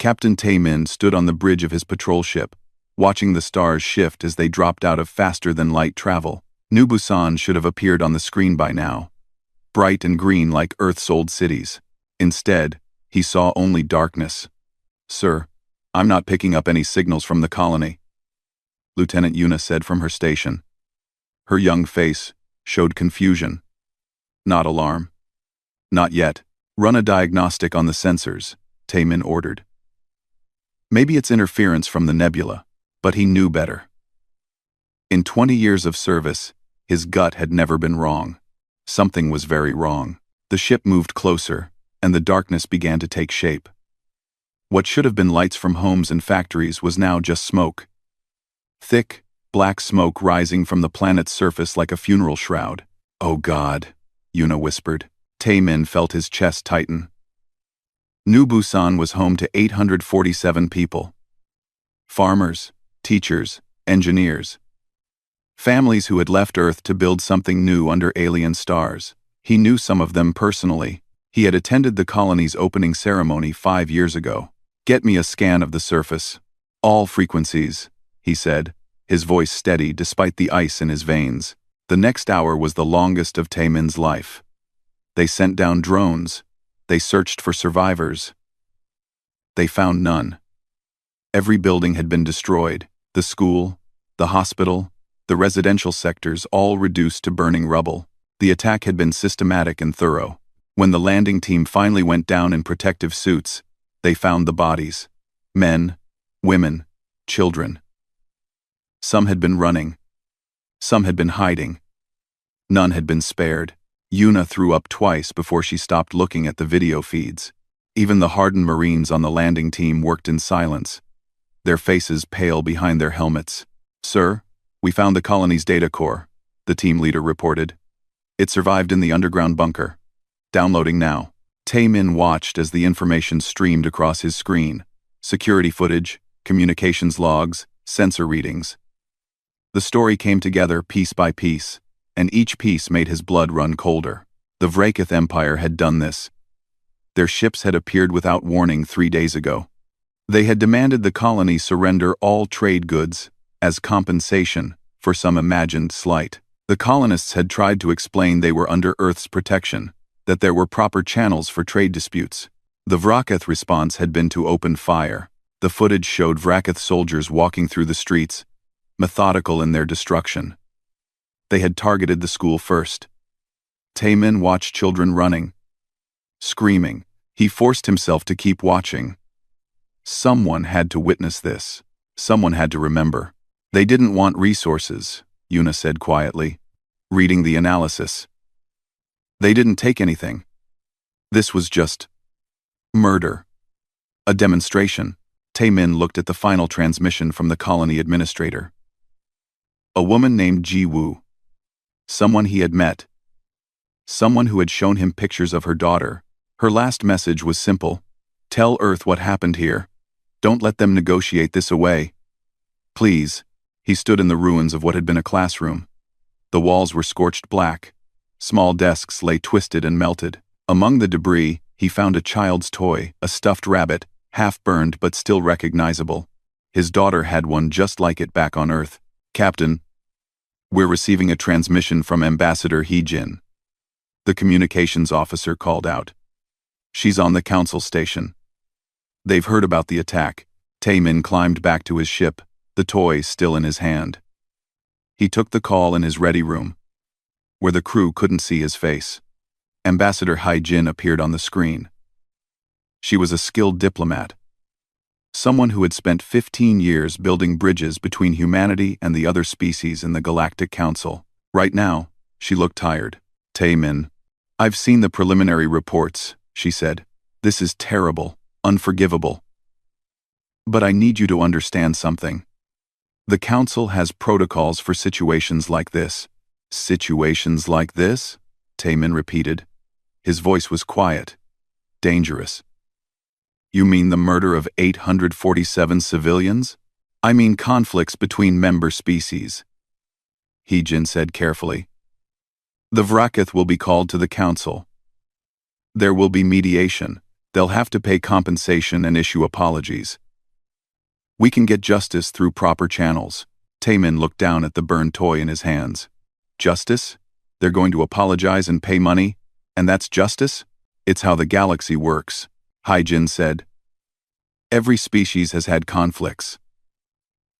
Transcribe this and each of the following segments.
Captain Taemin stood on the bridge of his patrol ship, watching the stars shift as they dropped out of faster-than-light travel. New Busan should have appeared on the screen by now, bright and green like Earth's old cities. Instead, he saw only darkness. "Sir, I'm not picking up any signals from the colony," Lieutenant Yuna said from her station. Her young face showed confusion. "Not alarm. Not yet. Run a diagnostic on the sensors," Taemin ordered. Maybe it's interference from the nebula, but he knew better. In 20 years of service, his gut had never been wrong. Something was very wrong. The ship moved closer, and the darkness began to take shape. What should have been lights from homes and factories was now just smoke. Thick, black smoke rising from the planet's surface like a funeral shroud. "Oh God," Yuna whispered. Taemin felt his chest tighten. New Busan was home to 847 people. Farmers, teachers, engineers. Families who had left Earth to build something new under alien stars. He knew some of them personally. He had attended the colony's opening ceremony 5 years ago. "Get me a scan of the surface. All frequencies," he said, his voice steady despite the ice in his veins. The next hour was the longest of Taemin's life. They sent down drones. They searched for survivors. They found none. Every building had been destroyed. The school, the hospital, the residential sectors all reduced to burning rubble. The attack had been systematic and thorough. When the landing team finally went down in protective suits, they found the bodies. Men, women, children. Some had been running. Some had been hiding. None had been spared. Yuna threw up twice before she stopped looking at the video feeds. Even the hardened Marines on the landing team worked in silence, their faces pale behind their helmets. "Sir, we found the colony's data core," the team leader reported. "It survived in the underground bunker. Downloading now." Taemin watched as the information streamed across his screen. Security footage, communications logs, sensor readings. The story came together piece by piece, and each piece made his blood run colder. The Vrakith Empire had done this. Their ships had appeared without warning 3 days ago. They had demanded the colony surrender all trade goods as compensation for some imagined slight. The colonists had tried to explain they were under Earth's protection, that there were proper channels for trade disputes. The Vrakith response had been to open fire. The footage showed Vrakith soldiers walking through the streets, methodical in their destruction. They had targeted the school first. Taemin watched children running, screaming. He forced himself to keep watching. Someone had to witness this. Someone had to remember. "They didn't want resources," Yuna said quietly, reading the analysis. "They didn't take anything. This was just murder. A demonstration." Taemin looked at the final transmission from the colony administrator. A woman named Ji Woo. Someone he had met. Someone who had shown him pictures of her daughter. Her last message was simple. "Tell Earth what happened here. Don't let them negotiate this away. Please." He stood in the ruins of what had been a classroom. The walls were scorched black. Small desks lay twisted and melted. Among the debris, he found a child's toy, a stuffed rabbit, half-burned but still recognizable. His daughter had one just like it back on Earth. "Captain, we're receiving a transmission from Ambassador Hee-jin," the communications officer called out. "She's on the council station. They've heard about the attack." Taemin climbed back to his ship, the toy still in his hand. He took the call in his ready room, where the crew couldn't see his face. Ambassador Hee-jin appeared on the screen. She was a skilled diplomat, someone who had spent 15 years building bridges between humanity and the other species in the Galactic Council. Right now, she looked tired. "Taemin, I've seen the preliminary reports," she said. "This is terrible, unforgivable. But I need you to understand something. The Council has protocols for situations like this." "Situations like this?" Taemin repeated. His voice was quiet, dangerous. "You mean the murder of 847 civilians?" "I mean conflicts between member species," Hee-jin said carefully. "The Vrakith will be called to the Council. There will be mediation. They'll have to pay compensation and issue apologies. We can get justice through proper channels. Taemin looked down at the burned toy in his hands. Justice? They're going to apologize and pay money? And that's justice? It's how the galaxy works, Hyjin said. Every species has had conflicts.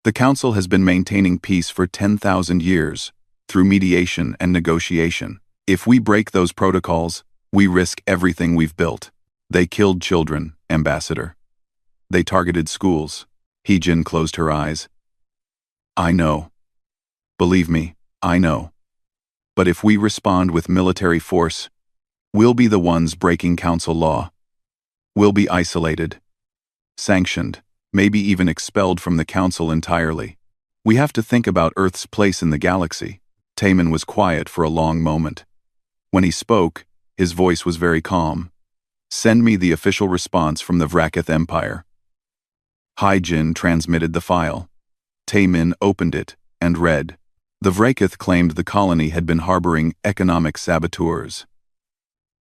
The Council has been maintaining peace for 10,000 years, through mediation and negotiation. If we break those protocols, we risk everything we've built. They killed children, Ambassador. They targeted schools. Hyjin closed her eyes. I know. Believe me, I know. But if we respond with military force, we'll be the ones breaking Council law. We'll be isolated, sanctioned, maybe even expelled from the Council entirely. We have to think about Earth's place in the galaxy. Taemin was quiet for a long moment. When he spoke, his voice was very calm. Send me the official response from the Vrakith Empire. Hyjin transmitted the file. Taemin opened it and read. The Vrakith claimed the colony had been harboring economic saboteurs.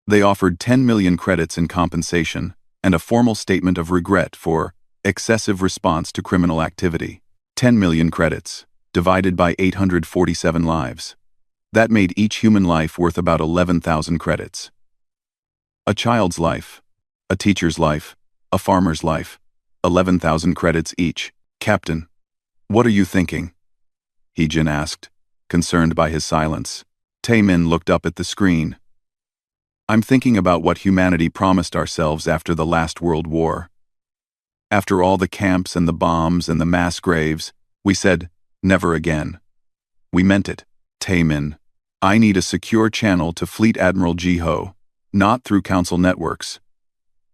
They offered 10 million credits in compensation and a formal statement of regret for excessive response to criminal activity. 10 million credits, divided by 847 lives. That made each human life worth about 11,000 credits. A child's life, a teacher's life, a farmer's life, 11,000 credits each. Captain, what are you thinking? Hyjin asked, concerned by his silence. Taemin looked up at the screen. I'm thinking about what humanity promised ourselves after the last World War. After all the camps and the bombs and the mass graves, we said, never again. We meant it. Taemin, I need a secure channel to Fleet Admiral Jiho, not through Council networks.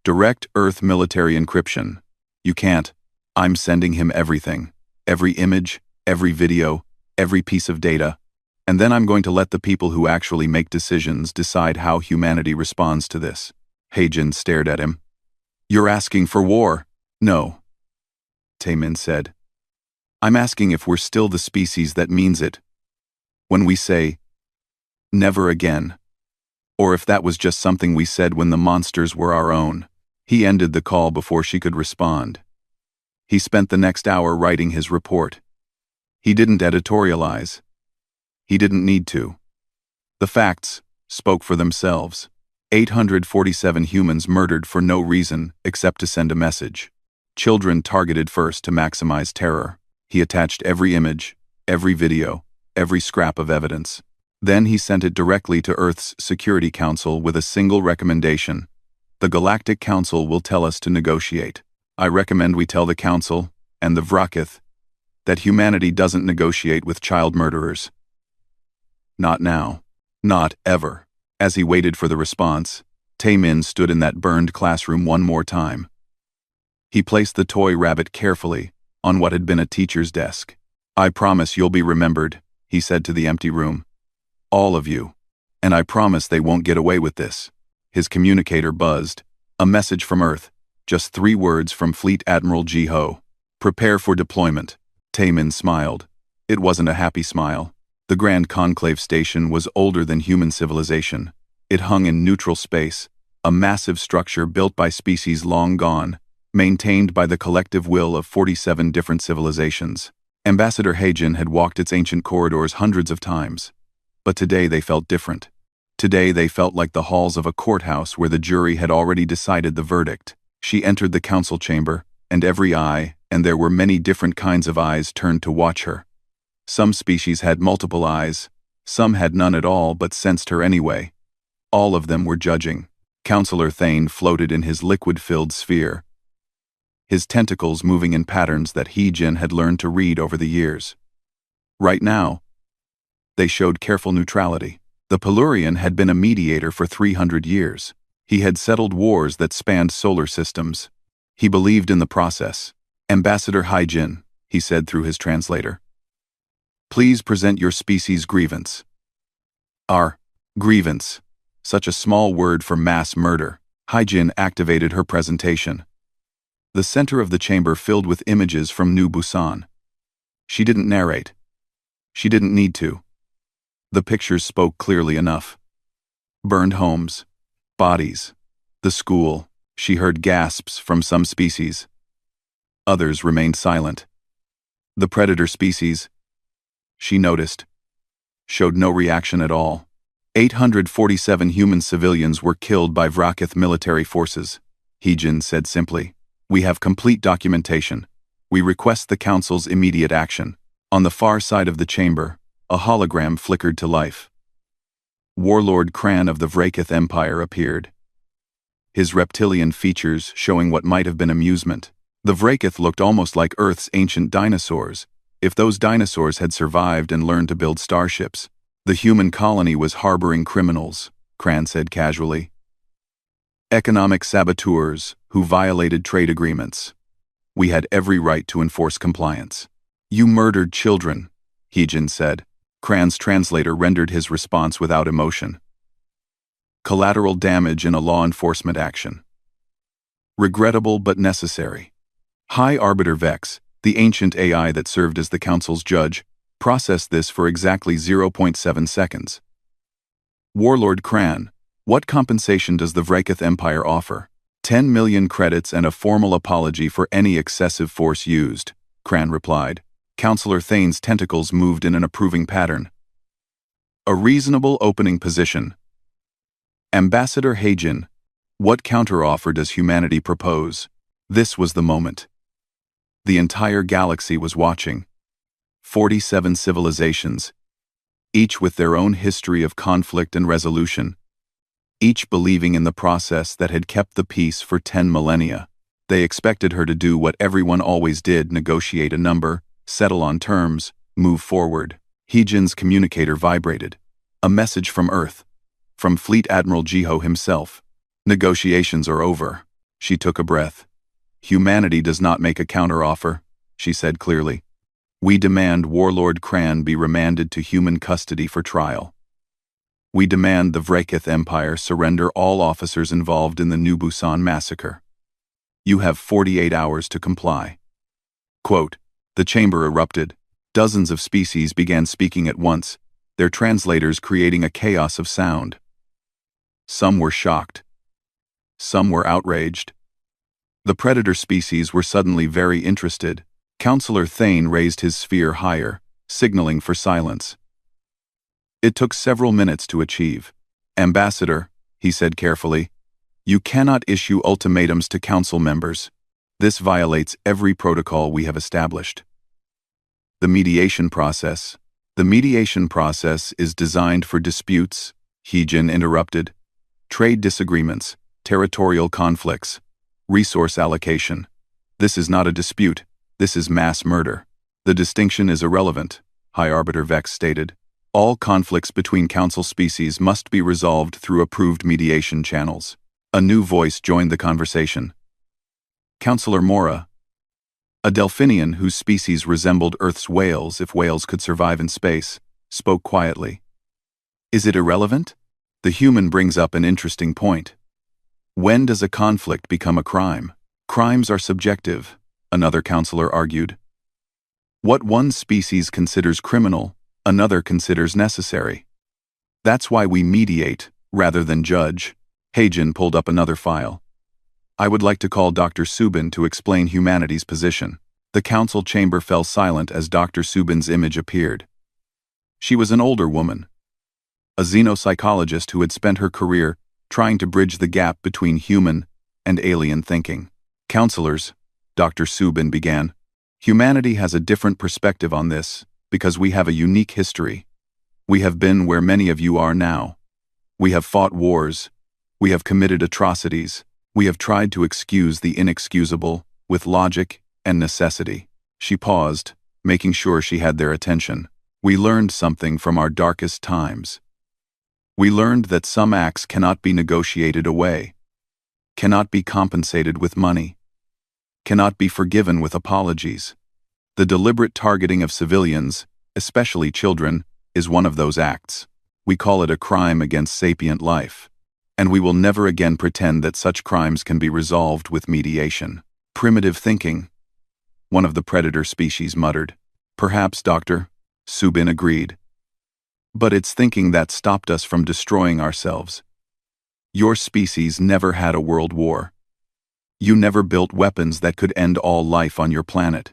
Direct Earth military encryption. You can't. I'm sending him everything. Every image, every video, every piece of data. And then I'm going to let the people who actually make decisions decide how humanity responds to this. Hyjin stared at him. You're asking for war? No. Taemin said. I'm asking if we're still the species that means it. When we say, never again. Or if that was just something we said when the monsters were our own. He ended the call before she could respond. He spent the next hour writing his report. He didn't editorialize. He didn't need to. The facts spoke for themselves. 847 humans murdered for no reason except to send a message. Children targeted first to maximize terror. He attached every image, every video, every scrap of evidence. Then he sent it directly to Earth's Security Council with a single recommendation. The Galactic Council will tell us to negotiate. I recommend we tell the Council, and the Vrakith, that humanity doesn't negotiate with child murderers. Not now. Not ever. As he waited for the response, Taemin stood in that burned classroom one more time. He placed the toy rabbit carefully on what had been a teacher's desk. I promise you'll be remembered, he said to the empty room. All of you. And I promise they won't get away with this. His communicator buzzed. A message from Earth. Just 3 words from Fleet Admiral Jiho. Prepare for deployment. Taemin smiled. It wasn't a happy smile. The Grand Conclave Station was older than human civilization. It hung in neutral space, a massive structure built by species long gone, maintained by the collective will of 47 different civilizations. Ambassador Hyjin had walked its ancient corridors hundreds of times. But today they felt different. Today they felt like the halls of a courthouse where the jury had already decided the verdict. She entered the council chamber, and every eye, and there were many different kinds of eyes, turned to watch her. Some species had multiple eyes, some had none at all but sensed her anyway. All of them were judging. Counselor Thane floated in his liquid-filled sphere, his tentacles moving in patterns that Hyjin had learned to read over the years. Right now, they showed careful neutrality. The Pelurian had been a mediator for 300 years. He had settled wars that spanned solar systems. He believed in the process. Ambassador Hyjin, he said through his translator. Please present your species' grievance. Our grievance. Such a small word for mass murder. Hyjin activated her presentation. The center of the chamber filled with images from New Busan. She didn't narrate. She didn't need to. The pictures spoke clearly enough. Burned homes, bodies, the school, She heard gasps from some species. Others remained silent. The predator species, she noticed, showed no reaction at all. 847 human civilians were killed by Vrakith military forces. Heejin said simply, "We have complete documentation. We request the Council's immediate action." On the far side of the chamber, a hologram flickered to life. Warlord Kran of the Vrakith Empire appeared, his reptilian features showing what might have been amusement. The Vrakith looked almost like Earth's ancient dinosaurs, if those dinosaurs had survived and learned to build starships. The human colony was harboring criminals, Kran said casually. Economic saboteurs who violated trade agreements. We had every right to enforce compliance. You murdered children, Heejin said. Kran's translator rendered his response without emotion. Collateral damage in a law enforcement action. Regrettable but necessary. High Arbiter Vex, the ancient AI that served as the Council's judge, processed this for exactly 0.7 seconds. Warlord Kran, what compensation does the Vrakith Empire offer? 10 million credits and a formal apology for any excessive force used, Kran replied. Councillor Thane's tentacles moved in an approving pattern. A reasonable opening position. Ambassador Heijin, what counteroffer does humanity propose? This was the moment. The entire galaxy was watching. 47 civilizations, each with their own history of conflict and resolution, each believing in the process that had kept the peace for 10 millennia. They expected her to do what everyone always did: negotiate a number, settle on terms, move forward. Heejin's communicator vibrated. A message from Earth, from Fleet Admiral Jiho himself. Negotiations are over. She took a breath. Humanity does not make a counteroffer, she said clearly. We demand Warlord Kran be remanded to human custody for trial. We demand the Vrakith Empire surrender all officers involved in the New Busan massacre. You have 48 hours to comply. Quote, the chamber erupted. Dozens of species began speaking at once, their translators creating a chaos of sound. Some were shocked. Some were outraged. The predator species were suddenly very interested. Councillor Thane raised his sphere higher, signaling for silence. It took several minutes to achieve. Ambassador, he said carefully, you cannot issue ultimatums to council members. This violates every protocol we have established. The mediation process. The mediation process is designed for disputes, Heejin interrupted. Trade disagreements, territorial conflicts, resource allocation. This is not a dispute. This is mass murder. The distinction is irrelevant, High Arbiter Vex stated. All conflicts between council species must be resolved through approved mediation channels. A new voice joined the conversation. Councillor Mora, a Delphinian whose species resembled Earth's whales if whales could survive in space, spoke quietly. Is it irrelevant? The human brings up an interesting point. When does a conflict become a crime? Crimes are subjective, another councillor argued. What one species considers criminal, another considers necessary. That's why we mediate, rather than judge. Heijin pulled up another file. I would like to call Dr. Subin to explain humanity's position. The council chamber fell silent as Dr. Subin's image appeared. She was an older woman, a xenopsychologist who had spent her career trying to bridge the gap between human and alien thinking. Councillors, Dr. Subin began, humanity has a different perspective on this because we have a unique history. We have been where many of you are now. We have fought wars. We have committed atrocities. We have tried to excuse the inexcusable with logic and necessity. She paused, making sure she had their attention. We learned something from our darkest times. We learned that some acts cannot be negotiated away, cannot be compensated with money, cannot be forgiven with apologies. The deliberate targeting of civilians, especially children, is one of those acts. We call it a crime against sapient life. And we will never again pretend that such crimes can be resolved with mediation. Primitive thinking, one of the predator species muttered. Perhaps, Doctor, Subin agreed. But it's thinking that stopped us from destroying ourselves. Your species never had a world war. You never built weapons that could end all life on your planet.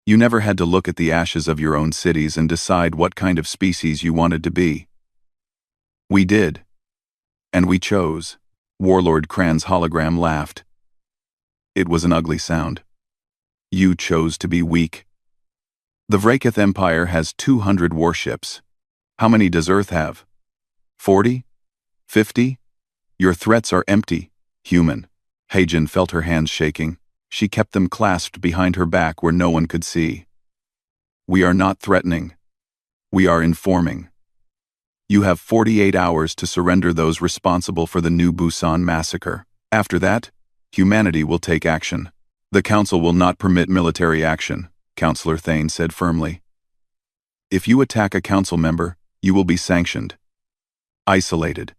You never had to look at the ashes of your own cities and decide what kind of species you wanted to be. We did. And we chose. Warlord Kran's hologram laughed. It was an ugly sound. You chose to be weak. The Vrakith Empire has 200 warships. How many does Earth have? 40? 50? Your threats are empty, human. Heijin felt her hands shaking. She kept them clasped behind her back where no one could see. We are not threatening. We are informing. You have 48 hours to surrender those responsible for the New Busan massacre. After that, humanity will take action. The Council will not permit military action, Councillor Thane said firmly. If you attack a council member, you will be sanctioned. Isolated.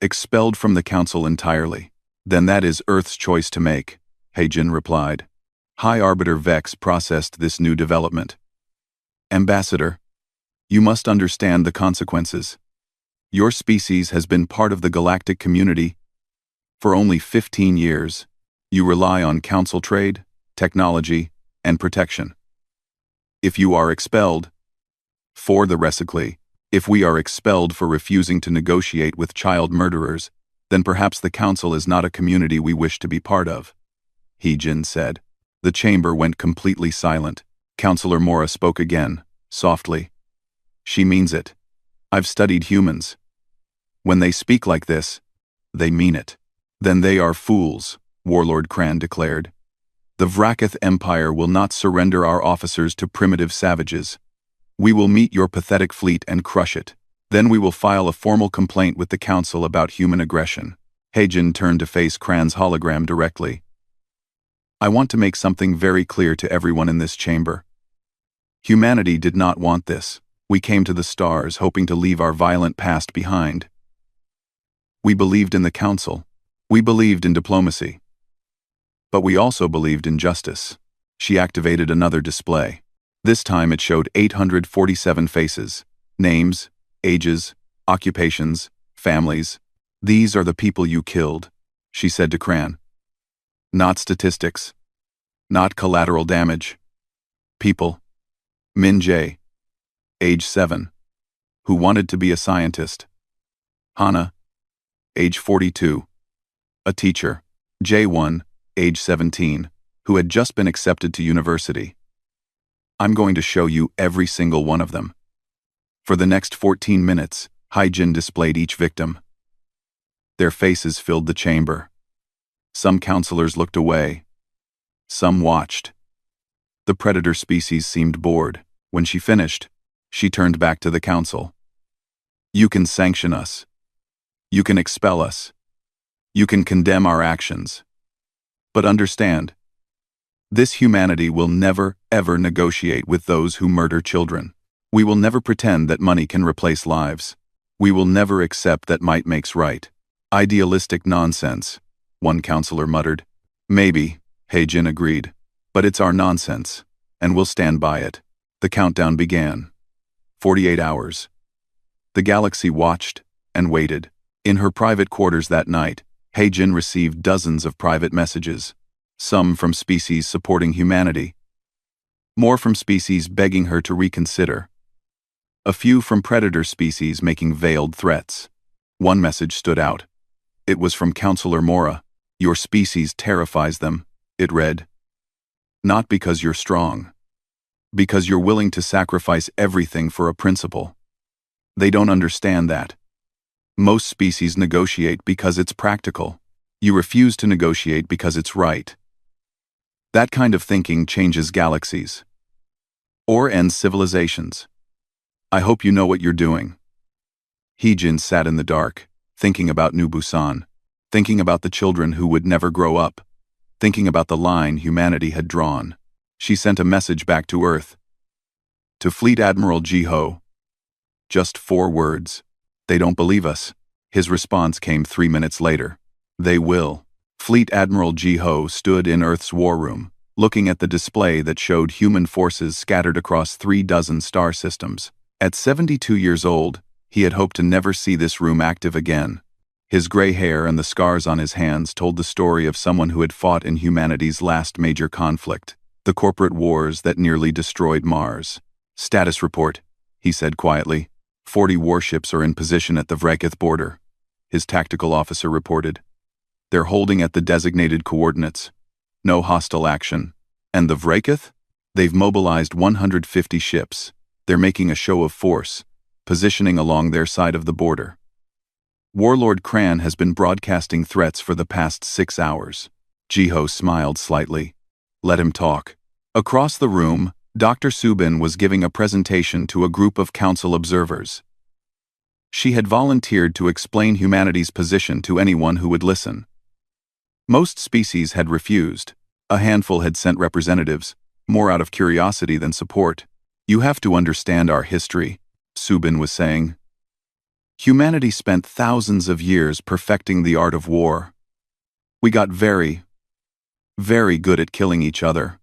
Expelled from the Council entirely. Then that is Earth's choice to make, Heijin replied. High Arbiter Vex processed this new development. Ambassador, you must understand the consequences. Your species has been part of the galactic community for only 15 years. You rely on council trade, technology, and protection. If you are expelled, for the recycle, if we are expelled for refusing to negotiate with child murderers, then perhaps the council is not a community we wish to be part of, Heijin said. The chamber went completely silent. Councillor Mora spoke again, softly. She means it. I've studied humans. When they speak like this, they mean it. Then they are fools, Warlord Kran declared. The Vrakith Empire will not surrender our officers to primitive savages. We will meet your pathetic fleet and crush it. Then we will file a formal complaint with the Council about human aggression. Heijin turned to face Kran's hologram directly. I want to make something very clear to everyone in this chamber. Humanity did not want this. We came to the stars hoping to leave our violent past behind. We believed in the Council. We believed in diplomacy. But we also believed in justice. She activated another display. This time it showed 847 faces, names, ages, occupations, families. These are the people you killed, she said to Kran. Not statistics. Not collateral damage. People. Min Jae, age 7, who wanted to be a scientist. Hana, age 42, a teacher. J1, age 17, who had just been accepted to university. I'm going to show you every single one of them. For the next 14 minutes, Heijin displayed each victim. Their faces filled the chamber. Some counselors looked away. Some watched. The predator species seemed bored. When she finished, she turned back to the council. You can sanction us. You can expel us. You can condemn our actions. But understand, this humanity will never, ever negotiate with those who murder children. We will never pretend that money can replace lives. We will never accept that might makes right. Idealistic nonsense, one counselor muttered. Maybe, Heijin agreed, but it's our nonsense, and we'll stand by it. The countdown began. 48 hours. The galaxy watched and waited. In her private quarters that night, Heijin received dozens of private messages, some from species supporting humanity, more from species begging her to reconsider, a few from predator species making veiled threats. One message stood out. It was from Councillor Mora. Your species terrifies them, it read. Not because you're strong. Because you're willing to sacrifice everything for a principle. They don't understand that. Most species negotiate because it's practical. You refuse to negotiate because it's right. That kind of thinking changes galaxies. Or ends civilizations. I hope you know what you're doing. Heijin sat in the dark, thinking about New Busan, thinking about the children who would never grow up, thinking about the line humanity had drawn. She sent a message back to Earth. To Fleet Admiral Ji-ho. Just 4 words. They don't believe us. His response came 3 minutes later. They will. Fleet Admiral Ji-ho stood in Earth's war room, looking at the display that showed human forces scattered across 3 dozen star systems. At 72 years old, he had hoped to never see this room active again. His gray hair and the scars on his hands told the story of someone who had fought in humanity's last major conflict, the corporate wars that nearly destroyed Mars. "Status report," he said quietly. 40 warships are in position at the Vrakith border, his tactical officer reported. They're holding at the designated coordinates. No hostile action. And the Vrakith? They've mobilized 150 ships. They're making a show of force, positioning along their side of the border. Warlord Kran has been broadcasting threats for the past 6 hours. Jiho smiled slightly. Let him talk. Across the room, Dr. Subin was giving a presentation to a group of council observers. She had volunteered to explain humanity's position to anyone who would listen. Most species had refused. A handful had sent representatives, more out of curiosity than support. You have to understand our history, Subin was saying. Humanity spent thousands of years perfecting the art of war. We got very, very good at killing each other.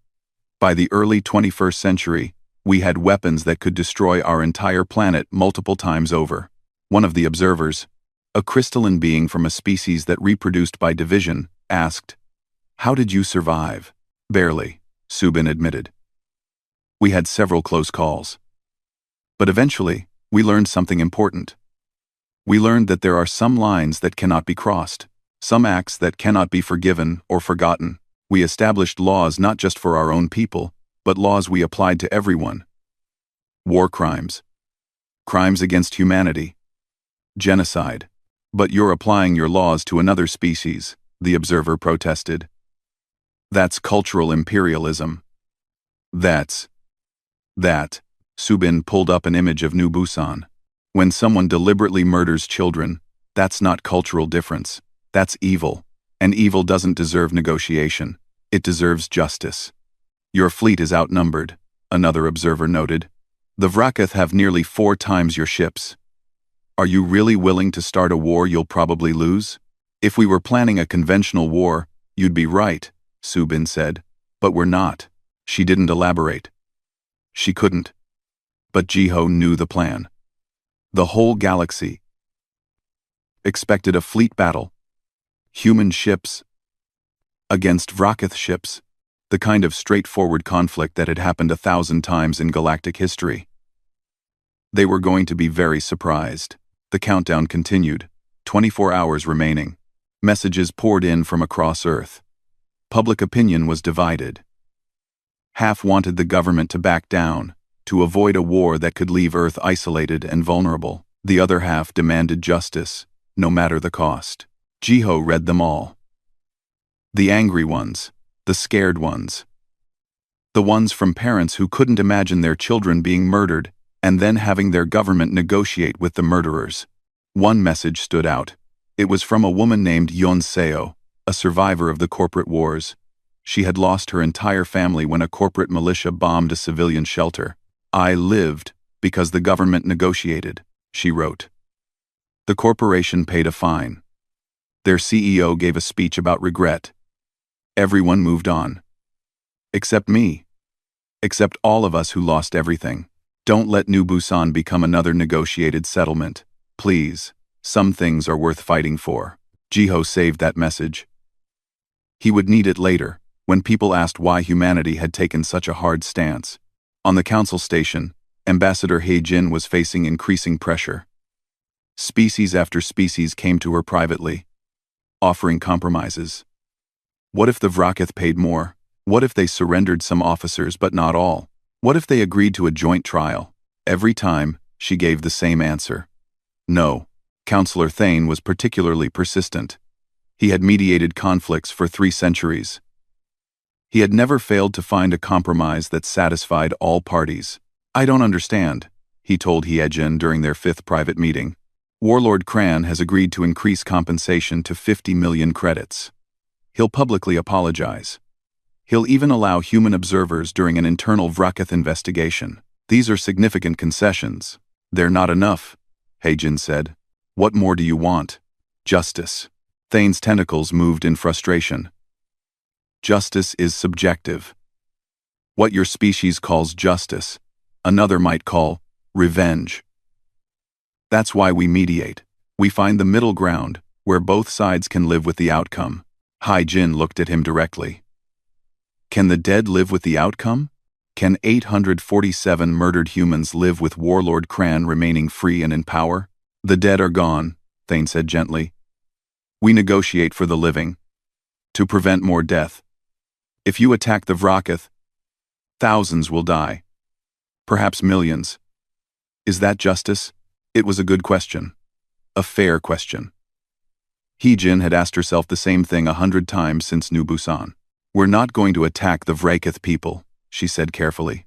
By the early 21st century, we had weapons that could destroy our entire planet multiple times over. One of the observers, a crystalline being from a species that reproduced by division, asked, "How did you survive?" "Barely," Subin admitted. "We had several close calls. But eventually, we learned something important. We learned that there are some lines that cannot be crossed, some acts that cannot be forgiven or forgotten. We established laws not just for our own people, but laws we applied to everyone. War crimes. Crimes against humanity. Genocide. But you're applying your laws to another species," the observer protested. "That's cultural imperialism." That. Subin pulled up an image of New Busan. When someone deliberately murders children, that's not cultural difference. That's evil. And evil doesn't deserve negotiation. It deserves justice. "Your fleet is outnumbered," another observer noted. "The Vrakith have nearly 4 times your ships. Are you really willing to start a war you'll probably lose? If we were planning a conventional war, you'd be right," Subin said. "But we're not." She didn't elaborate. She couldn't. But Jiho knew the plan. The whole galaxy expected a fleet battle. Human ships against Vrakith ships, the kind of straightforward conflict that had happened 1,000 times in galactic history. They were going to be very surprised. The countdown continued, 24 hours remaining. Messages poured in from across Earth. Public opinion was divided. Half wanted the government to back down, to avoid a war that could leave Earth isolated and vulnerable. The other half demanded justice, no matter the cost. Jiho read them all. The angry ones, the scared ones. The ones from parents who couldn't imagine their children being murdered and then having their government negotiate with the murderers. One message stood out. It was from a woman named Yon Seo, a survivor of the corporate wars. She had lost her entire family when a corporate militia bombed a civilian shelter. "I lived because the government negotiated," she wrote. The corporation paid a fine. Their CEO gave a speech about regret. Everyone moved on. Except me. Except all of us who lost everything. Don't let New Busan become another negotiated settlement. Please. Some things are worth fighting for. Jiho saved that message. He would need it later, when people asked why humanity had taken such a hard stance. On the council station, Ambassador He Jin was facing increasing pressure. Species after species came to her privately, offering compromises. What if the Vrakith paid more? What if they surrendered some officers but not all? What if they agreed to a joint trial? Every time, she gave the same answer. No. Councillor Thane was particularly persistent. He had mediated conflicts for 3 centuries. He had never failed to find a compromise that satisfied all parties. "I don't understand," he told He Jin during their 5th private meeting. "Warlord Kran has agreed to increase compensation to 50 million credits. He'll publicly apologize. He'll even allow human observers during an internal Vrakith investigation. These are significant concessions." "They're not enough," He Jin said. "What more do you want?" "Justice." Thane's tentacles moved in frustration. "Justice is subjective. What your species calls justice, another might call revenge. That's why we mediate. We find the middle ground, where both sides can live with the outcome. Hai Jin looked at him directly. Can the dead live with the outcome? Can 847 murdered humans live with Warlord Kran remaining free and in power? The dead are gone, Thane said gently. We negotiate for the living, to prevent more death. If you attack the Vracath, thousands will die. Perhaps millions. Is that justice? It was a good question. A fair question. Hee-Jin had asked herself the same thing 100 times since New Busan. We're not going to attack the Vracath people, she said carefully.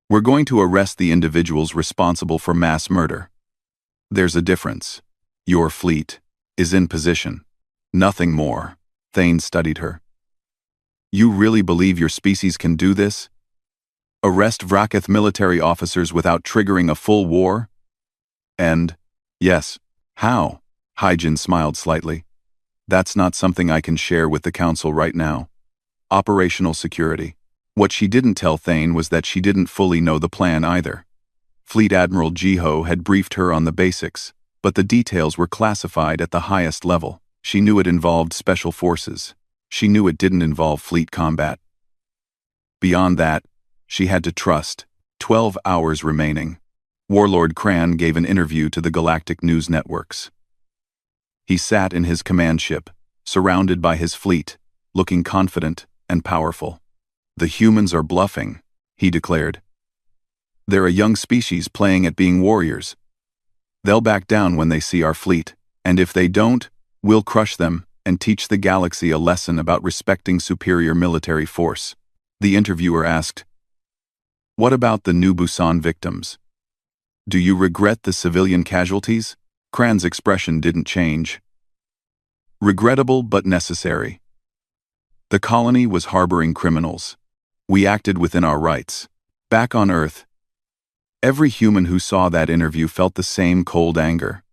We're going to arrest the individuals responsible for mass murder. There's a difference. Your fleet is in position. Nothing more. Thane studied her. You really believe your species can do this? Arrest Vracath military officers without triggering a full war? And, yes, how? Hai-Jin smiled slightly. That's not something I can share with the council right now. Operational security. What she didn't tell Thane was that she didn't fully know the plan either. Fleet Admiral Jiho had briefed her on the basics, but the details were classified at the highest level. She knew it involved special forces. She knew it didn't involve fleet combat. Beyond that, she had to trust. 12 hours remaining. Warlord Kran gave an interview to the Galactic news networks. He sat in his command ship, surrounded by his fleet, looking confident and powerful. The humans are bluffing, he declared. They're a young species playing at being warriors. They'll back down when they see our fleet, and if they don't, we'll crush them and teach the galaxy a lesson about respecting superior military force. The interviewer asked, What about the New Busan victims? Do you regret the civilian casualties? Kran's expression didn't change. Regrettable but necessary. The colony was harboring criminals. We acted within our rights. Back on Earth, every human who saw that interview felt the same cold anger.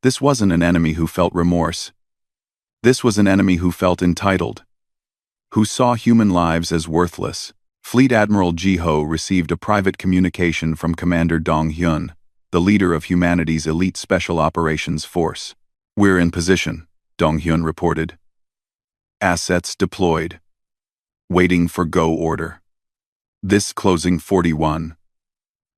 This wasn't an enemy who felt remorse. This was an enemy who felt entitled, who saw human lives as worthless. Fleet Admiral Jiho received a private communication from Commander Dong Hyun, the leader of humanity's elite special operations force. We're in position, Dong Hyun reported. Assets deployed. Waiting for go order. This closing 41.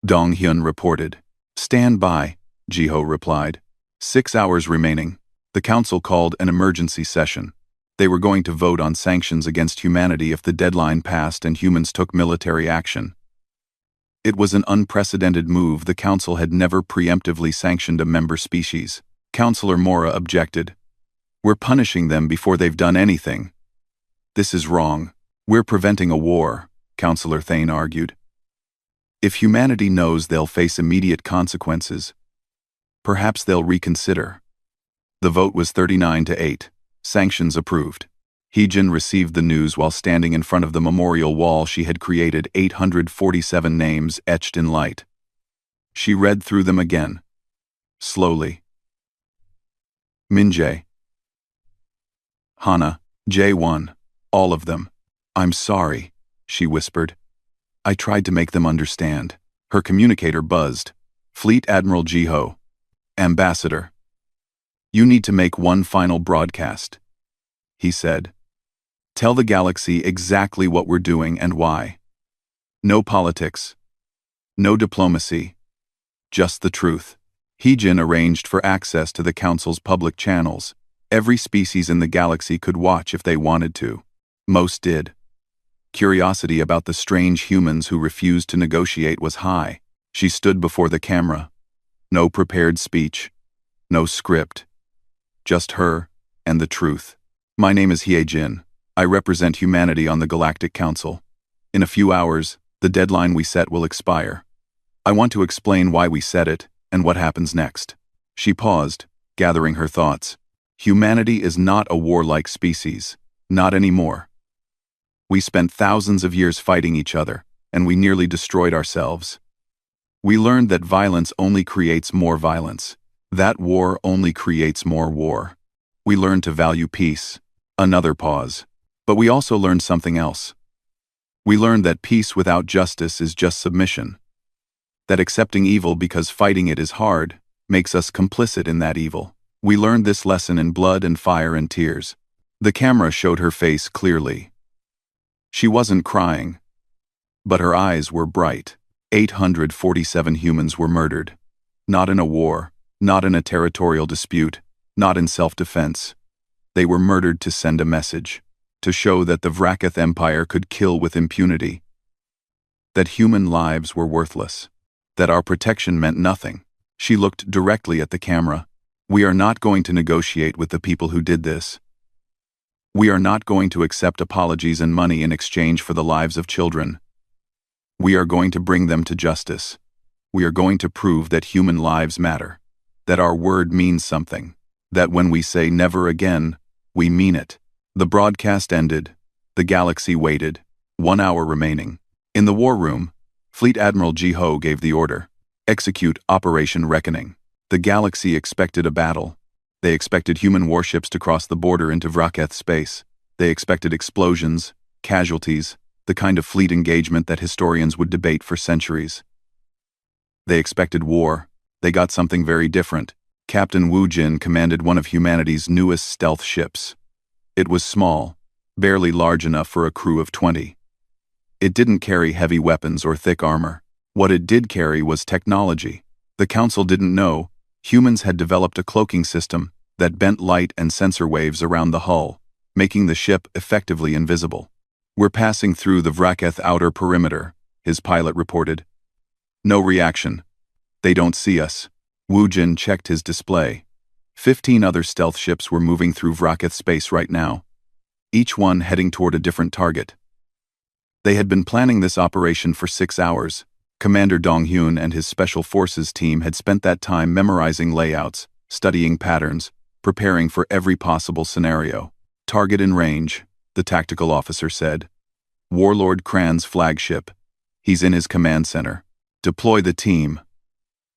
Dong Hyun reported. Stand by, Jiho replied. 6 hours remaining. The council called an emergency session. They were going to vote on sanctions against humanity if the deadline passed and humans took military action. It was an unprecedented move. The council had never preemptively sanctioned a member species. Councillor Mora objected. We're punishing them before they've done anything. This is wrong. We're preventing a war, Councillor Thane argued. If humanity knows they'll face immediate consequences, perhaps they'll reconsider. The vote was 39-8. Sanctions approved. Hee-Jin received the news while standing in front of the memorial wall she had created, 847 names etched in light. She read through them again. Slowly. Minjae. Hana. J1. All of them. I'm sorry, she whispered. I tried to make them understand. Her communicator buzzed. Fleet Admiral Jiho. Ambassador. You need to make one final broadcast, he said. Tell the galaxy exactly what we're doing and why. No politics. No diplomacy. Just the truth. Hee-Jin arranged for access to the council's public channels. Every species in the galaxy could watch if they wanted to. Most did. Curiosity about the strange humans who refused to negotiate was high. She stood before the camera. No prepared speech. No script. Just her and the truth. My name is Hee-Jin. I represent humanity on the Galactic Council. In a few hours, the deadline we set will expire. I want to explain why we set it and what happens next. She paused, gathering her thoughts. Humanity is not a warlike species. Not anymore. We spent thousands of years fighting each other, and we nearly destroyed ourselves. We learned that violence only creates more violence. That war only creates more war. We learned to value peace. Another pause. But we also learned something else. We learned that peace without justice is just submission. That accepting evil because fighting it is hard makes us complicit in that evil. We learned this lesson in blood and fire and tears. The camera showed her face clearly. She wasn't crying, but her eyes were bright. 847 humans were murdered. Not in a war, not in a territorial dispute, not in self-defense. They were murdered to send a message, to show that the Vraketh Empire could kill with impunity, that human lives were worthless, that our protection meant nothing. She looked directly at the camera. We are not going to negotiate with the people who did this. We are not going to accept apologies and money in exchange for the lives of children. We are going to bring them to justice. We are going to prove that human lives matter, that our word means something, that when we say never again, we mean it. The broadcast ended. The galaxy waited. 1 hour remaining. In the war room, Fleet Admiral Ji-ho gave the order. Execute Operation Reckoning. The galaxy expected a battle. They expected human warships to cross the border into Vraketh space. They expected explosions, casualties, the kind of fleet engagement that historians would debate for centuries. They expected war. They got something very different. Captain Wu Jin commanded one of humanity's newest stealth ships. It was small, barely large enough for a crew of 20. It didn't carry heavy weapons or thick armor. What it did carry was technology. The Council didn't know. Humans had developed a cloaking system that bent light and sensor waves around the hull, making the ship effectively invisible. We're passing through the Vraketh outer perimeter, his pilot reported. No reaction. They don't see us. Wu Jin checked his display. 15 other stealth ships were moving through Vraketh space right now, each one heading toward a different target. They had been planning this operation for 6 hours. Commander Dong-hyun and his Special Forces team had spent that time memorizing layouts, studying patterns, preparing for every possible scenario. Target in range, the tactical officer said. Warlord Kran's flagship. He's in his command center. Deploy the team,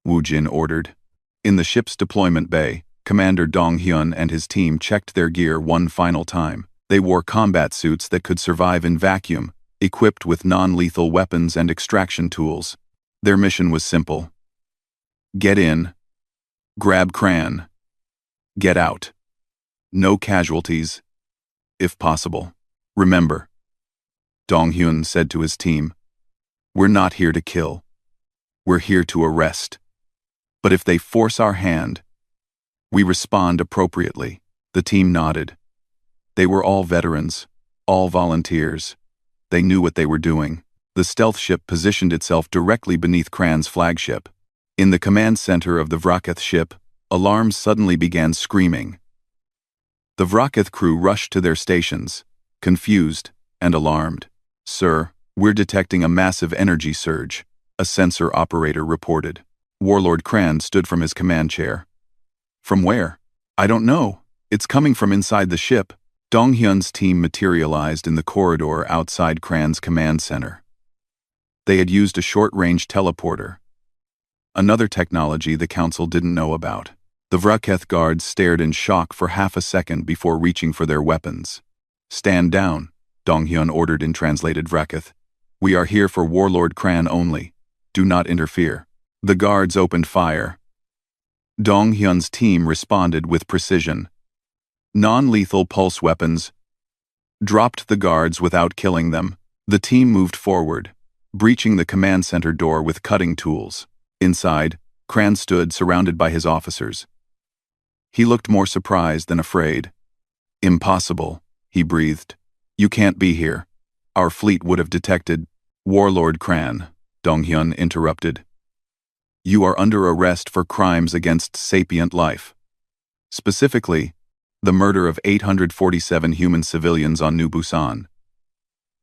Wu Jin ordered. In the ship's deployment bay, Commander Dong-hyun and his team checked their gear one final time. They wore combat suits that could survive in vacuum, equipped with non-lethal weapons and extraction tools. Their mission was simple. Get in. Grab Kran. Get out. No casualties, if possible. Remember, Dong-hyun said to his team, we're not here to kill. We're here to arrest. But if they force our hand, we respond appropriately. The team nodded. They were all veterans, all volunteers. They knew what they were doing. The stealth ship positioned itself directly beneath Kran's flagship. In the command center of the Vraketh ship, alarms suddenly began screaming. The Vraketh crew rushed to their stations, confused and alarmed. Sir, we're detecting a massive energy surge, a sensor operator reported. Warlord Kran stood from his command chair. From where? I don't know. It's coming from inside the ship. Dong-hyun's team materialized in the corridor outside Kran's command center. They had used a short-range teleporter, another technology the Council didn't know about. The Vraketh guards stared in shock for half a second before reaching for their weapons. Stand down, Dong-hyun ordered in translated Vraketh. We are here for Warlord Kran only. Do not interfere. The guards opened fire. Dong-hyun's team responded with precision. Non-lethal pulse weapons. Dropped the guards without killing them. The team moved forward, breaching the command center door with cutting tools. Inside, Kran stood surrounded by his officers. He looked more surprised than afraid. Impossible, he breathed. You can't be here. Our fleet would have detected. Warlord Kran, Dong-hyun interrupted. You are under arrest for crimes against sapient life. Specifically, the murder of 847 human civilians on New Busan.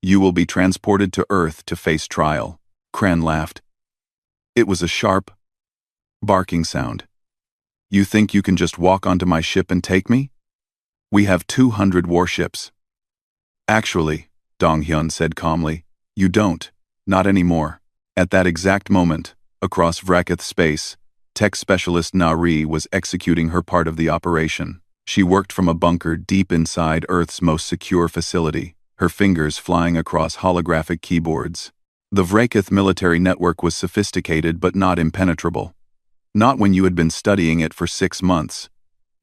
You will be transported to Earth to face trial. Kran laughed. It was a sharp, barking sound. You think you can just walk onto my ship and take me? We have 200 warships. Actually, Dong-hyun said calmly, you don't, not anymore. At that exact moment, across Vraketh space, tech specialist Nari was executing her part of the operation. She worked from a bunker deep inside Earth's most secure facility, her fingers flying across holographic keyboards. The Vraketh military network was sophisticated but not impenetrable. Not when you had been studying it for 6 months.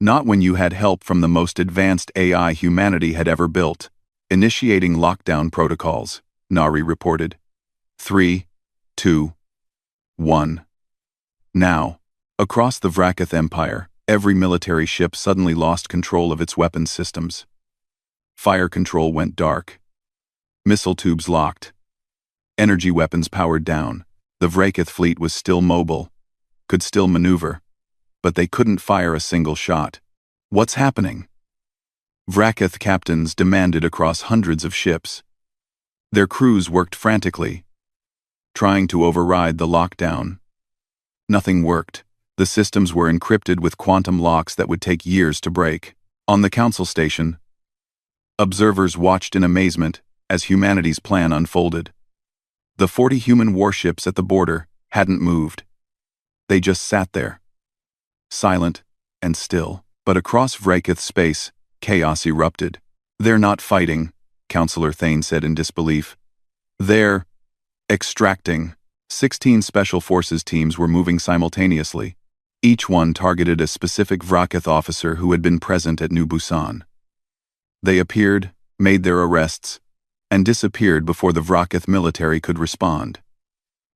Not when you had help from the most advanced AI humanity had ever built. Initiating lockdown protocols, Nari reported. 3, 2, 1. Now, across the Vracath Empire, every military ship suddenly lost control of its weapons systems. Fire control went dark. Missile tubes locked. Energy weapons powered down. The Vracath fleet was still mobile, could still maneuver, but they couldn't fire a single shot. What's happening? Vracath captains demanded across hundreds of ships. Their crews worked frantically, trying to override the lockdown. Nothing worked. The systems were encrypted with quantum locks that would take years to break. On the council station, observers watched in amazement as humanity's plan unfolded. The 40 human warships at the border hadn't moved. They just sat there, silent and still. But across Vracath space, chaos erupted. "They're not fighting," Counselor Thane said in disbelief. "They're extracting." 16 Special Forces teams were moving simultaneously. Each one targeted a specific Vracath officer who had been present at New Busan. They appeared, made their arrests, and disappeared before the Vracath military could respond.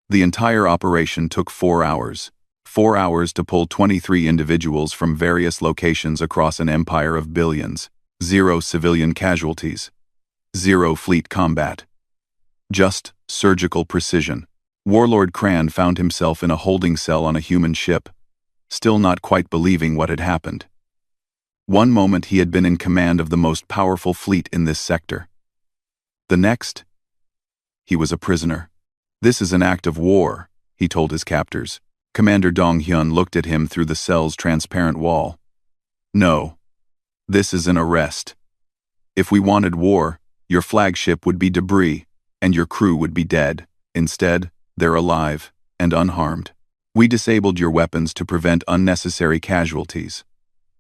The entire operation took 4 hours. 4 hours to pull 23 individuals from various locations across an empire of billions. 0 civilian casualties. 0 fleet combat. Just surgical precision. Warlord Cran found himself in a holding cell on a human ship, still not quite believing what had happened. One moment he had been in command of the most powerful fleet in this sector. The next, he was a prisoner. "This is an act of war," he told his captors. Commander Dong Hyun looked at him through the cell's transparent wall. "No, this is an arrest. If we wanted war, your flagship would be debris, and your crew would be dead. Instead, they're alive and unharmed. We disabled your weapons to prevent unnecessary casualties.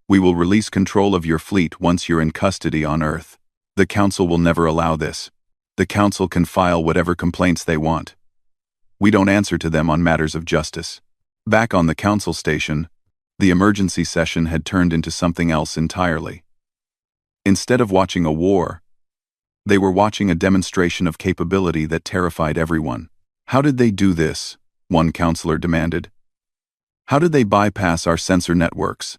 We will release control of your fleet once you're in custody on Earth. The Council will never allow this. The Council can file whatever complaints they want. We don't answer to them on matters of justice." Back on the Council station, the emergency session had turned into something else entirely. Instead of watching a war, they were watching a demonstration of capability that terrified everyone. "How did they do this?" one counselor demanded. "How did they bypass our sensor networks?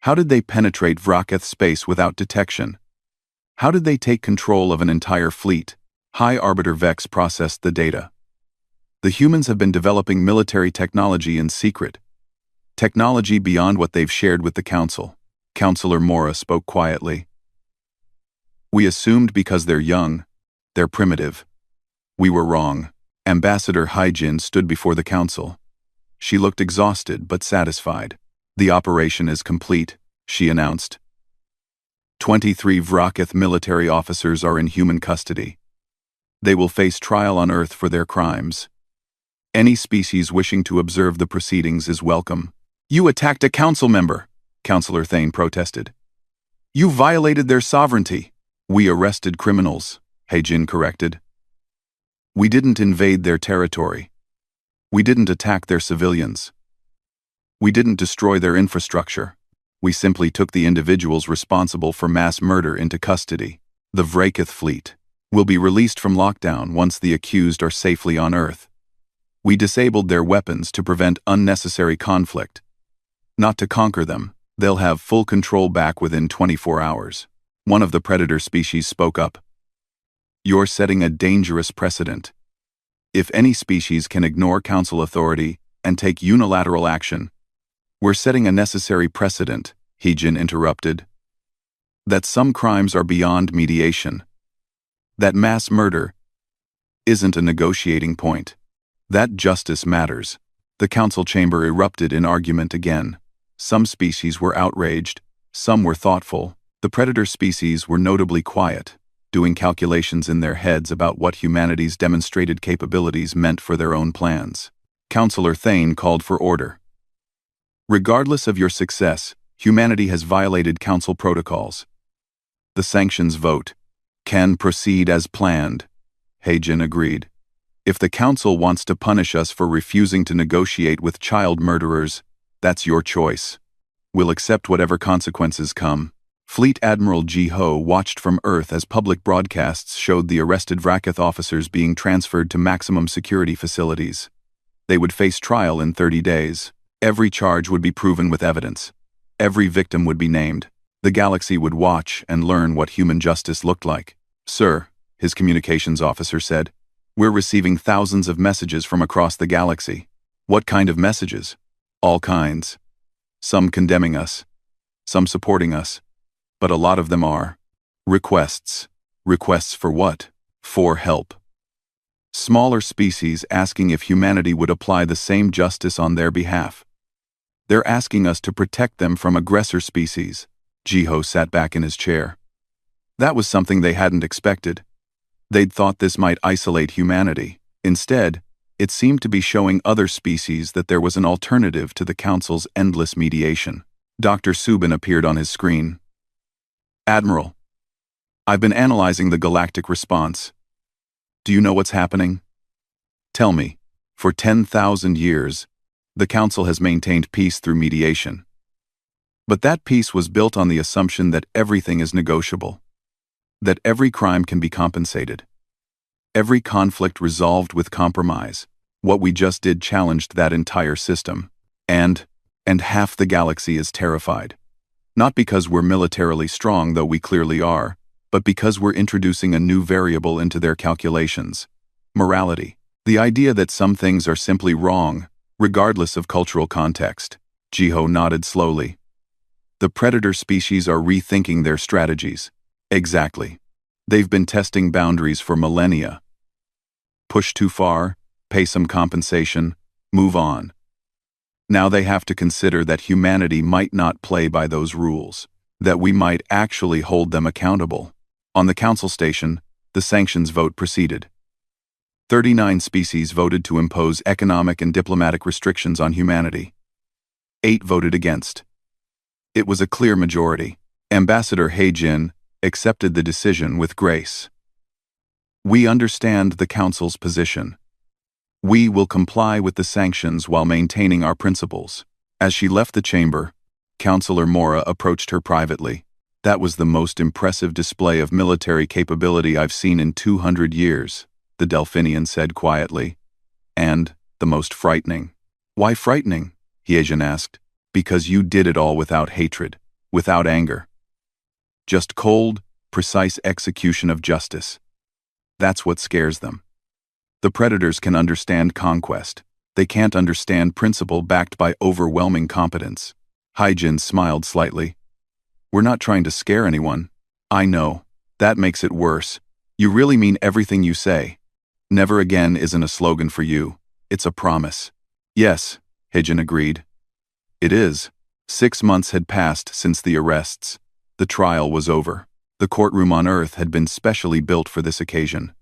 How did they penetrate Vracath space without detection? How did they take control of an entire fleet?" High Arbiter Vex processed the data. "The humans have been developing military technology in secret. Technology beyond what they've shared with the Council." Counselor Mora spoke quietly. "We assumed because they're young, they're primitive. We were wrong." Ambassador Haijin stood before the Council. She looked exhausted but satisfied. "The operation is complete," she announced. 23 Vracath military officers are in human custody. They will face trial on Earth for their crimes. Any species wishing to observe the proceedings is welcome. "You attacked a council member," Counselor Thane protested. "You violated their sovereignty." "We arrested criminals," Haijin corrected. "We didn't invade their territory. We didn't attack their civilians. We didn't destroy their infrastructure. We simply took the individuals responsible for mass murder into custody. The Vracath fleet will be released from lockdown once the accused are safely on Earth. We disabled their weapons to prevent unnecessary conflict. Not to conquer them, they'll have full control back within 24 hours. One of the predator species spoke up. "You're setting a dangerous precedent. If any species can ignore Council authority and take unilateral action, we're setting a necessary precedent," Heejin interrupted. "That some crimes are beyond mediation. That mass murder isn't a negotiating point. That justice matters." The Council chamber erupted in argument again. Some species were outraged, some were thoughtful. The predator species were notably quiet, doing calculations in their heads about what humanity's demonstrated capabilities meant for their own plans. Counselor Thane called for order. "Regardless of your success, humanity has violated Council protocols. The sanctions vote can proceed as planned," Haijin agreed. "If the Council wants to punish us for refusing to negotiate with child murderers, that's your choice. We'll accept whatever consequences come. Fleet Admiral Ji-ho watched from Earth as public broadcasts showed the arrested Vracath officers being transferred to maximum security facilities. They would face trial in 30 days. Every charge would be proven with evidence. Every victim would be named. The galaxy would watch and learn what human justice looked like. "Sir," his communications officer said, "we're receiving thousands of messages from across the galaxy." "What kind of messages?" "All kinds. Some condemning us, some supporting us, but a lot of them are requests. Requests for what? For help. Smaller species asking if humanity would apply the same justice on their behalf. They're asking us to protect them from aggressor species." Ji-ho sat back in his chair. That was something they hadn't expected. They'd thought this might isolate humanity. Instead, it seemed to be showing other species that there was an alternative to the Council's endless mediation. Dr. Subin appeared on his screen. "Admiral, I've been analyzing the galactic response. Do you know what's happening? Tell me, for 10,000 years, the Council has maintained peace through mediation. But that peace was built on the assumption that everything is negotiable, that every crime can be compensated, every conflict resolved with compromise. What we just did challenged that entire system. And half the galaxy is terrified. Not because we're militarily strong, though we clearly are, but because we're introducing a new variable into their calculations. Morality. The idea that some things are simply wrong, regardless of cultural context." Ji-ho nodded slowly. "The predator species are rethinking their strategies." "Exactly. They've been testing boundaries for millennia. Push too far, pay some compensation, move on. Now they have to consider that humanity might not play by those rules, that we might actually hold them accountable." On the Council station, the sanctions vote proceeded. 39 species voted to impose economic and diplomatic restrictions on humanity. 8 voted against. It was a clear majority. Ambassador He-jin accepted the decision with grace. "We understand the Council's position. We will comply with the sanctions while maintaining our principles." As she left the chamber, Councillor Mora approached her privately. "That was the most impressive display of military capability I've seen in 200 years, the Delphinian said quietly. "And the most frightening." "Why frightening?" He-jin asked. "Because you did it all without hatred, without anger. Just cold, precise execution of justice. That's what scares them. The predators can understand conquest. They can't understand principle backed by overwhelming competence." He-jin smiled slightly. "We're not trying to scare anyone." "I know. That makes it worse. You really mean everything you say. Never again isn't a slogan for you. It's a promise." "Yes," He-jin agreed. "It is." 6 months had passed since the arrests. The trial was over. The courtroom on Earth had been specially built for this occasion.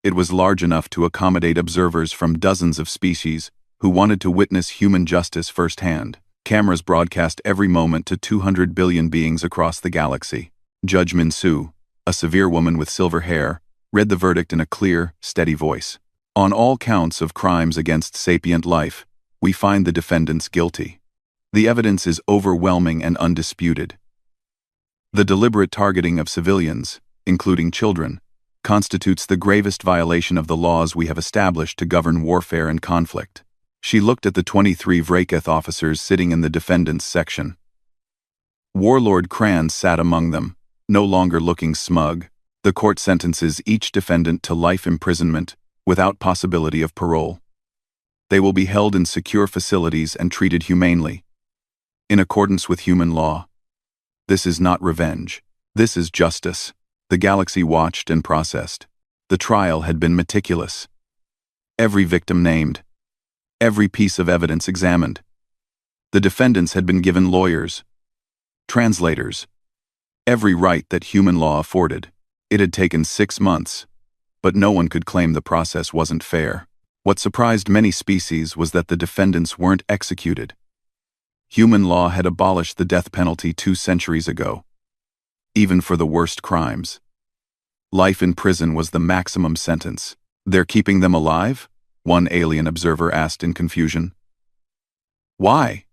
It was large enough to accommodate observers from dozens of species who wanted to witness human justice firsthand. Cameras broadcast every moment to 200 billion beings across the galaxy. Judge Min-soo, a severe woman with silver hair, read the verdict in a clear, steady voice. "On all counts of crimes against sapient life, we find the defendants guilty. The evidence is overwhelming and undisputed. The deliberate targeting of civilians, including children, constitutes the gravest violation of the laws we have established to govern warfare and conflict." She looked at the 23 Vracath officers sitting in the defendants' section. Warlord Kranz sat among them, no longer looking smug. The court sentences each defendant to life imprisonment, without possibility of parole. They will be held in secure facilities and treated humanely, in accordance with human law. This is not revenge. This is justice. The galaxy watched and processed. The trial had been meticulous. Every victim named. Every piece of evidence examined. The defendants had been given lawyers, translators, every right that human law afforded. It had taken 6 months, but no one could claim the process wasn't fair. What surprised many species was that the defendants weren't executed. Human law had abolished the death penalty 2 centuries ago, even for the worst crimes. Life in prison was the maximum sentence. "They're keeping them alive?" one alien observer asked in confusion. "Why?"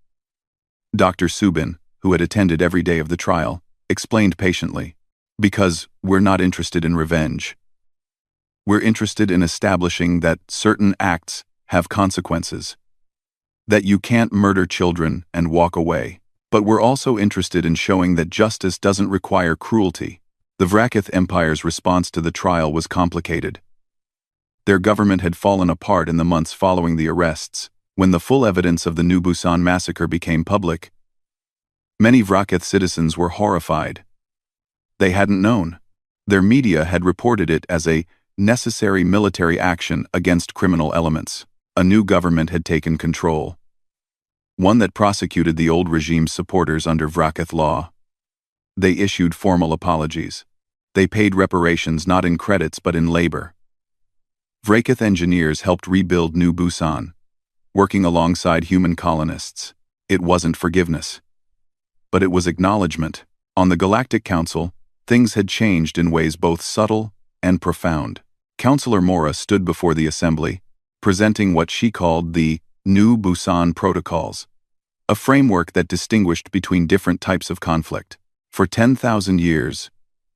Dr. Subin, who had attended every day of the trial, explained patiently. Because we're not interested in revenge. We're interested in establishing that certain acts have consequences. That you can't murder children and walk away. But we're also interested in showing that justice doesn't require cruelty. The Vracath Empire's response to the trial was complicated. Their government had fallen apart in the months following the arrests. When the full evidence of the New Busan massacre became public, many Vracath citizens were horrified. They hadn't known. Their media had reported it as a necessary military action against criminal elements. A new government had taken control. One that prosecuted the old regime's supporters under Vracath law. They issued formal apologies. They paid reparations not in credits but in labor. Vracath engineers helped rebuild New Busan, working alongside human colonists. It wasn't forgiveness, but it was acknowledgement. On the Galactic Council, things had changed in ways both subtle and profound. Councillor Mora stood before the assembly, presenting what she called the New Busan Protocols, a framework that distinguished between different types of conflict. For 10,000 years,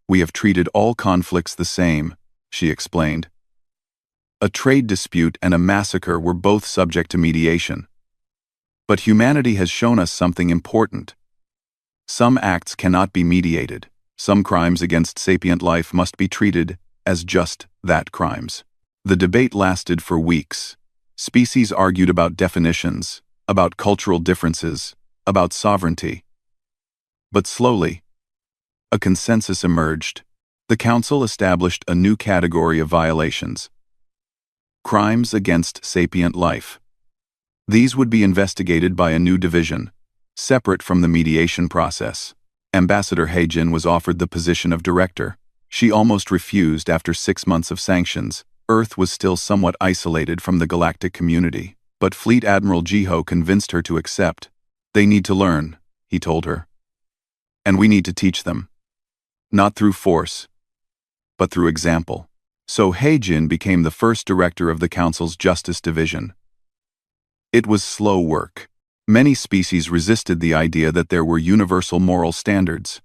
we have treated all conflicts the same, she explained. A trade dispute and a massacre were both subject to mediation. But humanity has shown us something important. Some acts cannot be mediated. Some crimes against sapient life must be treated as just that, crimes. The debate lasted for weeks. Species argued about definitions, about cultural differences, about sovereignty. But slowly, a consensus emerged. The Council established a new category of violations: crimes against sapient life. These would be investigated by a new division, separate from the mediation process. Ambassador Heijin was offered the position of director. She almost refused after 6 months of sanctions. Earth was still somewhat isolated from the galactic community, but Fleet Admiral Jiho convinced her to accept. They need to learn, he told her. And we need to teach them. Not through force, but through example. So Heijin became the first director of the Council's Justice Division. It was slow work. Many species resisted the idea that there were universal moral standards.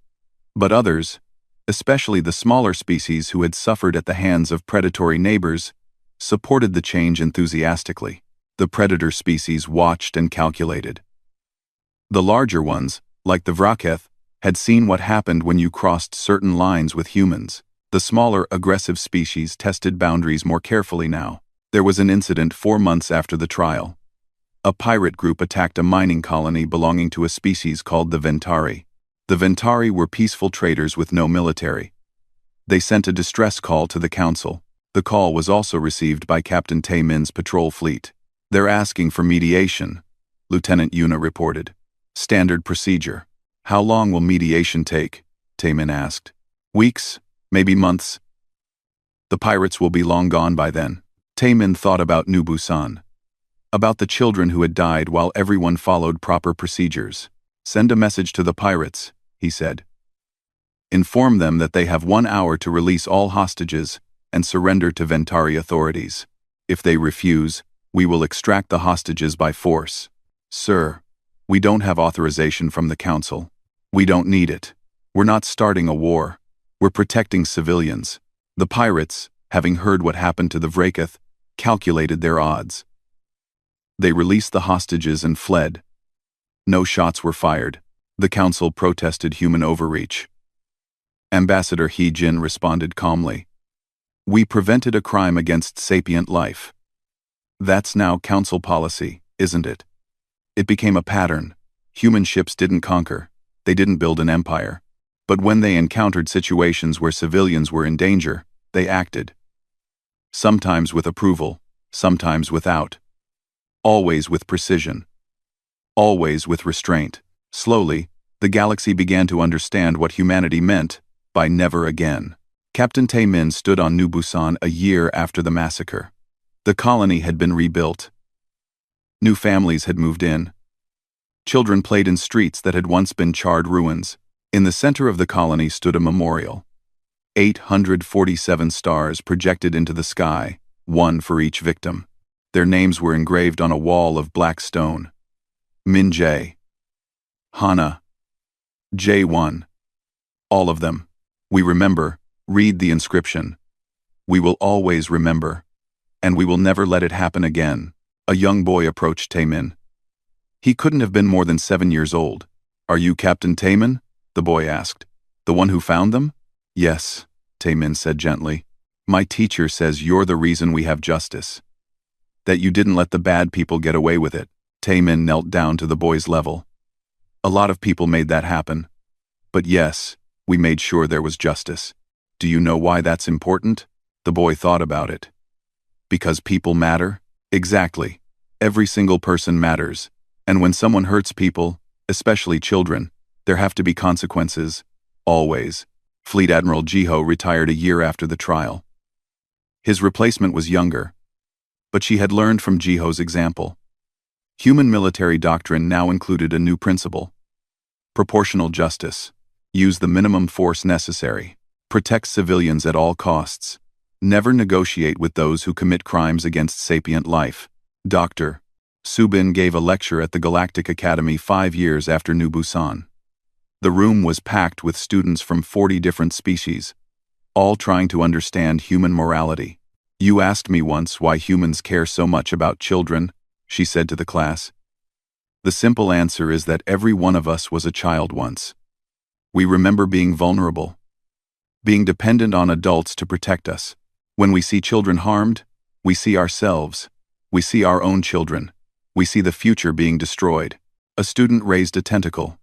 But others, especially the smaller species who had suffered at the hands of predatory neighbors, supported the change enthusiastically. The predator species watched and calculated. The larger ones, like the Vracath, had seen what happened when you crossed certain lines with humans. The smaller, aggressive species tested boundaries more carefully now. There was an incident 4 months after the trial. A pirate group attacked a mining colony belonging to a species called the Ventari. The Ventari were peaceful traders with no military. They sent a distress call to the Council. The call was also received by Captain Taemin's patrol fleet. They're asking for mediation, Lieutenant Yuna reported. Standard procedure. How long will mediation take? Taemin asked. Weeks, maybe months. The pirates will be long gone by then. Taemin thought about New Busan. About the children who had died while everyone followed proper procedures. Send a message to the pirates, he said. Inform them that they have 1 hour to release all hostages and surrender to Ventari authorities. If they refuse, we will extract the hostages by force. Sir, we don't have authorization from the Council. We don't need it. We're not starting a war. We're protecting civilians. The pirates, having heard what happened to the Vracath, calculated their odds. They released the hostages and fled. No shots were fired. The Council protested human overreach. Ambassador Heijin responded calmly. We prevented a crime against sapient life. That's now Council policy, isn't it? It became a pattern. Human ships didn't conquer. They didn't build an empire. But when they encountered situations where civilians were in danger, they acted. Sometimes with approval, sometimes without. Always with precision. Always with restraint. Slowly, the galaxy began to understand what humanity meant by never again. Captain Taemin stood on New Busan a year after the massacre. The colony had been rebuilt. New families had moved in. Children played in streets that had once been charred ruins. In the center of the colony stood a memorial. 847 stars projected into the sky, 1 for each victim. Their names were engraved on a wall of black stone. Min Jae. Hana. J1. All of them. We remember. Read the inscription. We will always remember. And we will never let it happen again. A young boy approached Taemin. He couldn't have been more than 7 years old. Are you Captain Taemin? The boy asked. The one who found them? Yes, Taemin said gently. My teacher says you're the reason we have justice. That you didn't let the bad people get away with it. Taemin knelt down to the boy's level. A lot of people made that happen. But yes, we made sure there was justice. Do you know why that's important? The boy thought about it. Because people matter? Exactly. Every single person matters. And when someone hurts people, especially children, there have to be consequences. Always. Fleet Admiral Jiho retired a year after the trial. His replacement was younger. But she had learned from Jiho's example. Human military doctrine now included a new principle. Proportional justice. Use the minimum force necessary. Protect civilians at all costs. Never negotiate with those who commit crimes against sapient life. Dr. Subin gave a lecture at the Galactic Academy 5 years after New Busan. The room was packed with students from 40 different species, all trying to understand human morality. You asked me once why humans care so much about children, she said to the class. The simple answer is that every one of us was a child once. We remember being vulnerable, being dependent on adults to protect us. When we see children harmed, we see ourselves. We see our own children. We see the future being destroyed. A student raised a tentacle.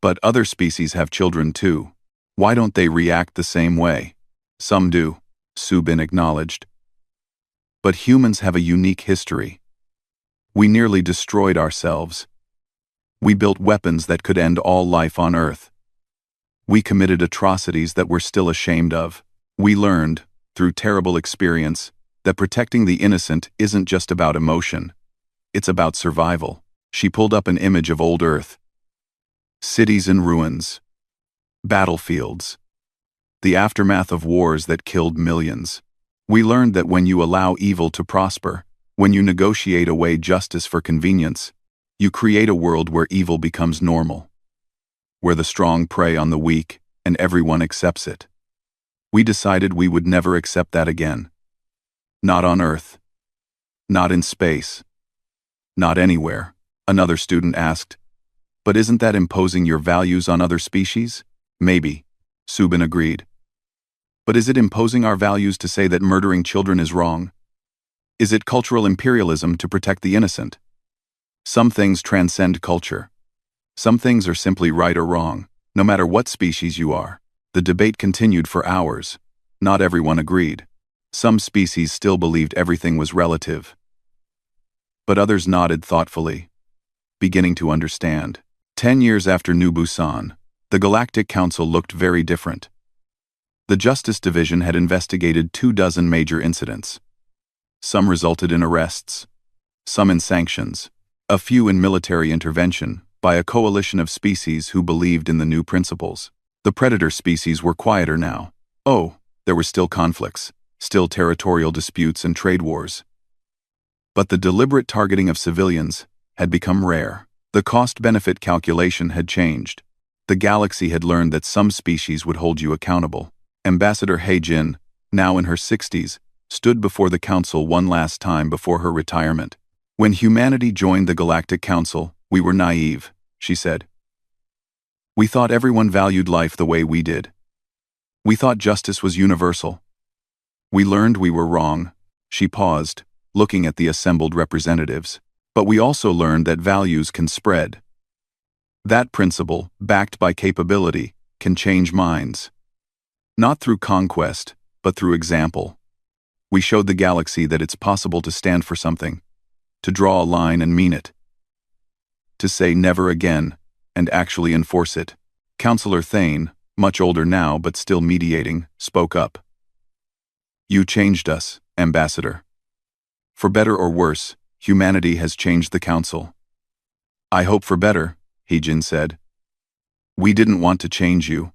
But other species have children too. Why don't they react the same way? Some do, Subin acknowledged. But humans have a unique history. We nearly destroyed ourselves. We built weapons that could end all life on Earth. We committed atrocities that we're still ashamed of. We learned, through terrible experience, that protecting the innocent isn't just about emotion. It's about survival. She pulled up an image of old Earth. Cities in ruins. Battlefields. The aftermath of wars that killed millions. We learned that when you allow evil to prosper, when you negotiate away justice for convenience, you create a world where evil becomes normal. Where the strong prey on the weak, and everyone accepts it. We decided we would never accept that again. Not on Earth. Not in space. Not anywhere, another student asked. But isn't that imposing your values on other species? Maybe, Subin agreed. But is it imposing our values to say that murdering children is wrong? Is it cultural imperialism to protect the innocent? Some things transcend culture. Some things are simply right or wrong, no matter what species you are. The debate continued for hours. Not everyone agreed. Some species still believed everything was relative. But others nodded thoughtfully, beginning to understand. 10 years after New Busan, the Galactic Council looked very different. The Justice Division had investigated 24 major incidents. Some resulted in arrests, some in sanctions, a few in military intervention by a coalition of species who believed in the new principles. The predator species were quieter now. Oh, there were still conflicts, still territorial disputes and trade wars. But the deliberate targeting of civilians had become rare. The cost-benefit calculation had changed. The galaxy had learned that some species would hold you accountable. Ambassador He-jin, now in her 60s, stood before the council one last time before her retirement. When humanity joined the Galactic Council, we were naive, she said. We thought everyone valued life the way we did. We thought justice was universal. We learned we were wrong. She paused, looking at the assembled representatives. But we also learned that values can spread. That principle, backed by capability, can change minds. Not through conquest, but through example. We showed the galaxy that it's possible to stand for something, to draw a line and mean it, to say never again, and actually enforce it. Councillor Thane, much older now but still mediating, spoke up. You changed us, Ambassador. For better or worse, humanity has changed the Council. I hope for better, He-jin said. We didn't want to change you.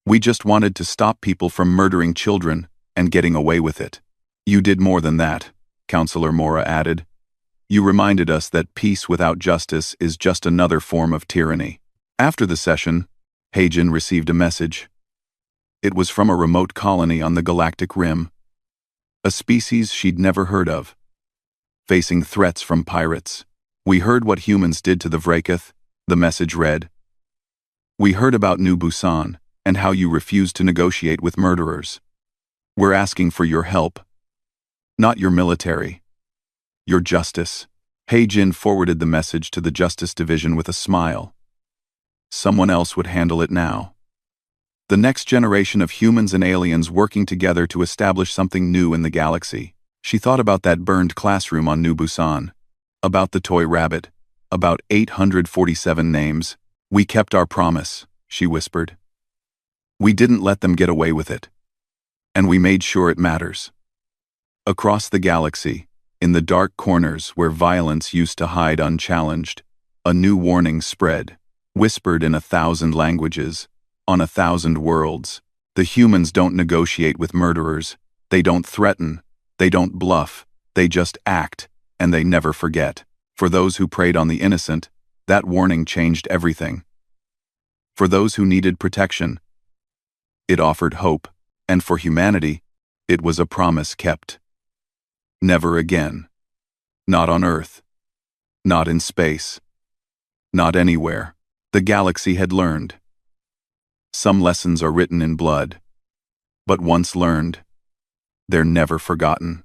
We just wanted to stop people from murdering children and getting away with it. You did more than that, Councillor Mora added. You reminded us that peace without justice is just another form of tyranny. After the session, Heijin received a message. It was from a remote colony on the Galactic Rim, a species she'd never heard of, facing threats from pirates. We heard what humans did to the Vrakeith, the message read. We heard about New Busan and how you refused to negotiate with murderers. We're asking for your help, not your military, your justice. Heijin forwarded the message to the Justice Division with a smile. Someone else would handle it now. The next generation of humans and aliens working together to establish something new in the galaxy. She thought about that burned classroom on New Busan, about the toy rabbit, about 847 names. We kept our promise, she whispered. We didn't let them get away with it. And we made sure it matters. Across the galaxy, in the dark corners where violence used to hide unchallenged, a new warning spread, whispered in 1,000 languages, on 1,000 worlds. The humans don't negotiate with murderers, they don't threaten, they don't bluff, they just act, and they never forget. For those who preyed on the innocent, that warning changed everything. For those who needed protection, it offered hope, and for humanity, it was a promise kept. Never again. Not on Earth. Not in space. Not anywhere. The galaxy had learned. Some lessons are written in blood, but once learned, they're never forgotten.